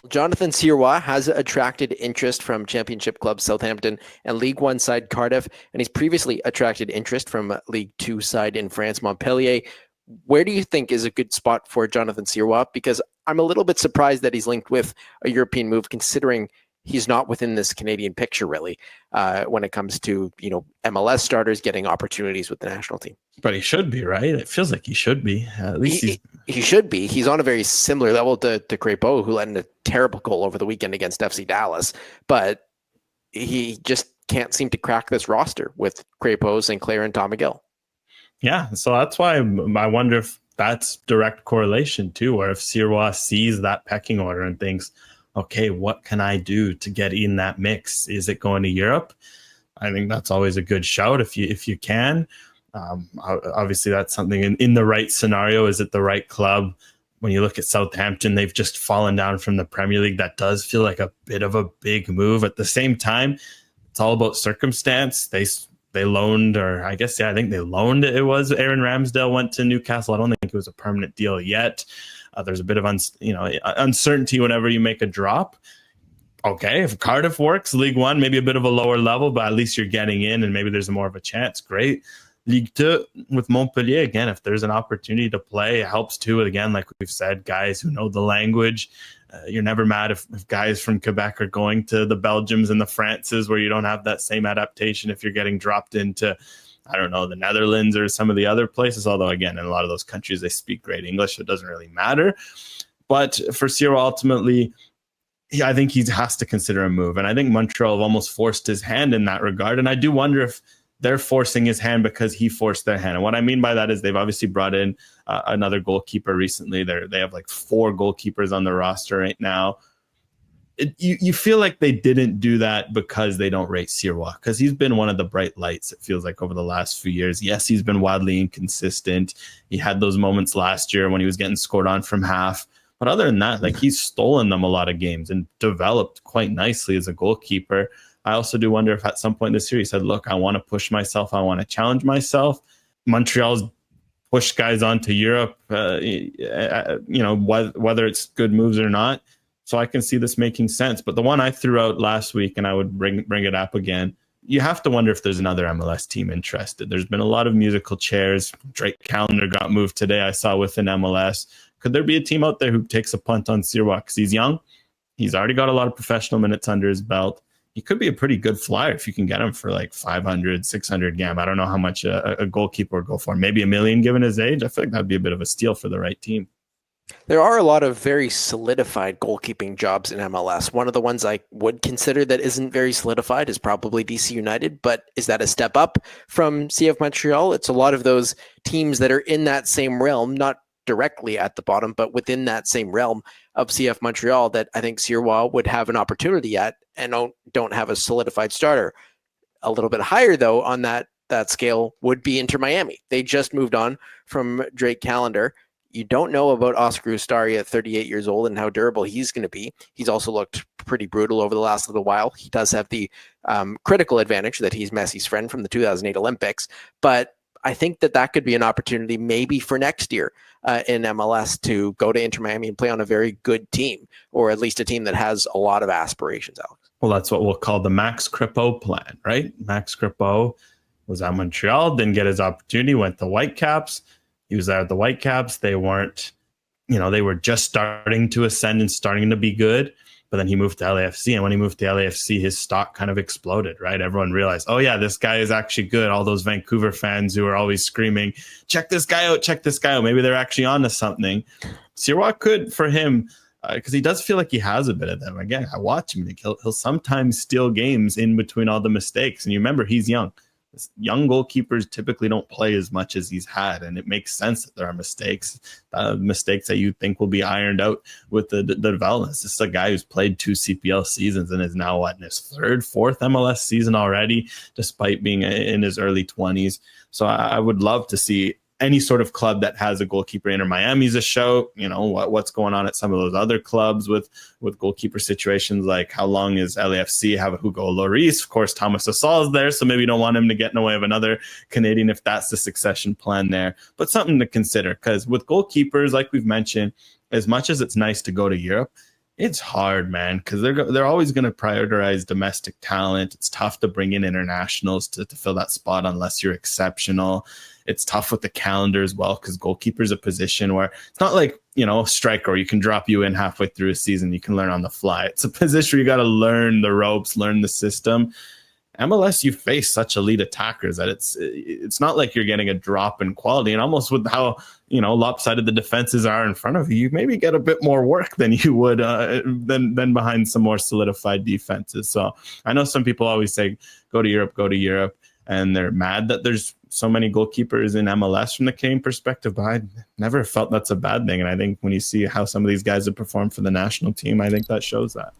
Jonathan Sirois has attracted interest from Championship club Southampton and League One side Cardiff, and he's previously attracted interest from League Two side in France, Montpellier. Where do you think is a good spot for Jonathan Sirois? Because I'm a little bit surprised that he's linked with a European move, considering he's not within this Canadian picture, really, when it comes to, MLS starters getting opportunities with the national team. But he should be, right? It feels like he should be. At least he should be. He's on a very similar level to Crépeau, who let in a terrible goal over the weekend against FC Dallas. But he just can't seem to crack this roster with Crépeau, St. Clair, and Tom McGill. Yeah, so that's why I wonder if that's direct correlation too, or if Sirois sees that pecking order and thinks, okay, what can I do to get in that mix? Is it going to Europe? I think that's always a good shout if you can. Obviously, that's something in the right scenario. Is it the right club? When you look at Southampton, they've just fallen down from the Premier League. That does feel like a bit of a big move. At the same time, it's all about circumstance. They loaned, or I think they loaned. It was Aaron Ramsdale went to Newcastle. I don't think it was a permanent deal yet. There's a bit of uncertainty whenever you make a drop. Okay, if Cardiff works, League One, maybe a bit of a lower level, but at least you're getting in and maybe there's more of a chance. Great. Ligue 2 with Montpellier, again, if there's an opportunity to play, it helps too. Again, like we've said, guys who know the language. You're never mad if guys from Quebec are going to the Belgiums and the Frances where you don't have that same adaptation if you're getting dropped into, I don't know, the Netherlands or some of the other places. Although, again, in a lot of those countries, they speak great English, so it doesn't really matter. But for Sirois, ultimately, I think he has to consider a move. And I think Montreal have almost forced his hand in that regard. And I do wonder if they're forcing his hand because he forced their hand. And what I mean by that is they've obviously brought in another goalkeeper recently. They have like 4 goalkeepers on the roster right now. You feel like they didn't do that because they don't rate Sirois, because he's been one of the bright lights, it feels like, over the last few years. Yes, he's been wildly inconsistent. He had those moments last year when he was getting scored on from half. But other than that, like, he's stolen them a lot of games and developed quite nicely as a goalkeeper. I also do wonder if at some point this year he said, look, I want to push myself. I want to challenge myself. Montreal's pushed guys on to Europe, whether it's good moves or not. So I can see this making sense. But the one I threw out last week, and I would bring it up again, you have to wonder if there's another MLS team interested. There's been a lot of musical chairs. Drake Callender got moved today, I saw, within MLS. Could there be a team out there who takes a punt on Sirois? Because he's young. He's already got a lot of professional minutes under his belt. He could be a pretty good flyer if you can get him for like 500, 600 gam. I don't know how much a goalkeeper would go for. Maybe $1 million given his age. I feel like that'd be a bit of a steal for the right team. There are a lot of very solidified goalkeeping jobs in MLS. One of the ones I would consider that isn't very solidified is probably DC United, but is that a step up from CF Montreal? It's a lot of those teams that are in that same realm, not directly at the bottom, but within that same realm of CF Montreal that I think Sirois would have an opportunity at and don't have a solidified starter. A little bit higher, though, on that scale would be Inter Miami. They just moved on from Drake Callender. You don't know about Oscar Ustari at 38 years old and how durable he's going to be. He's also looked pretty brutal over the last little while. He does have the critical advantage that he's Messi's friend from the 2008 Olympics, but I think that could be an opportunity maybe for next year in MLS to go to Inter Miami and play on a very good team, or at least a team that has a lot of aspirations, Alex. Well, that's what we'll call the Max Crépeau plan, right? Max Crépeau was at Montreal, didn't get his opportunity, went to Whitecaps. He was there at the Whitecaps. They weren't, they were just starting to ascend and starting to be good. But then he moved to LAFC. And when he moved to LAFC, his stock kind of exploded, right? Everyone realized, oh, yeah, this guy is actually good. All those Vancouver fans who are always screaming, check this guy out, check this guy out. Maybe they're actually on to something. Sirois could, for him, because he does feel like he has a bit of them. Again, I watch him. He'll sometimes steal games in between all the mistakes. And you remember, he's young. Young goalkeepers typically don't play as much as he's had, and it makes sense that there are mistakes that you think will be ironed out with the development. This is a guy who's played 2 CPL seasons and is now in his 3rd, 4th MLS season already, despite being in his early 20s. So I would love to see any sort of club that has a goalkeeper. Inter Miami's a show. What's going on at some of those other clubs with goalkeeper situations, like how long is LAFC have a Hugo Lloris? Of course, Thomas Asal is there, so maybe you don't want him to get in the way of another Canadian if that's the succession plan there. But something to consider, because with goalkeepers, like we've mentioned, as much as it's nice to go to Europe, It's hard, man, because they're always going to prioritize domestic talent. It's tough to bring in internationals to fill that spot unless you're exceptional. It's tough with the calendar as well, because goalkeeper is a position where it's not like, striker, you can drop you in halfway through a season. You can learn on the fly. It's a position where you got to learn the ropes, learn the system. MLS, you face such elite attackers that it's not like you're getting a drop in quality. And almost with how lopsided the defenses are in front of you, you maybe get a bit more work than you would than behind some more solidified defenses. So I know some people always say go to Europe, and they're mad that there's so many goalkeepers in MLS from the Canadian perspective, but I never felt that's a bad thing. And I think when you see how some of these guys have performed for the national team, I think that shows that.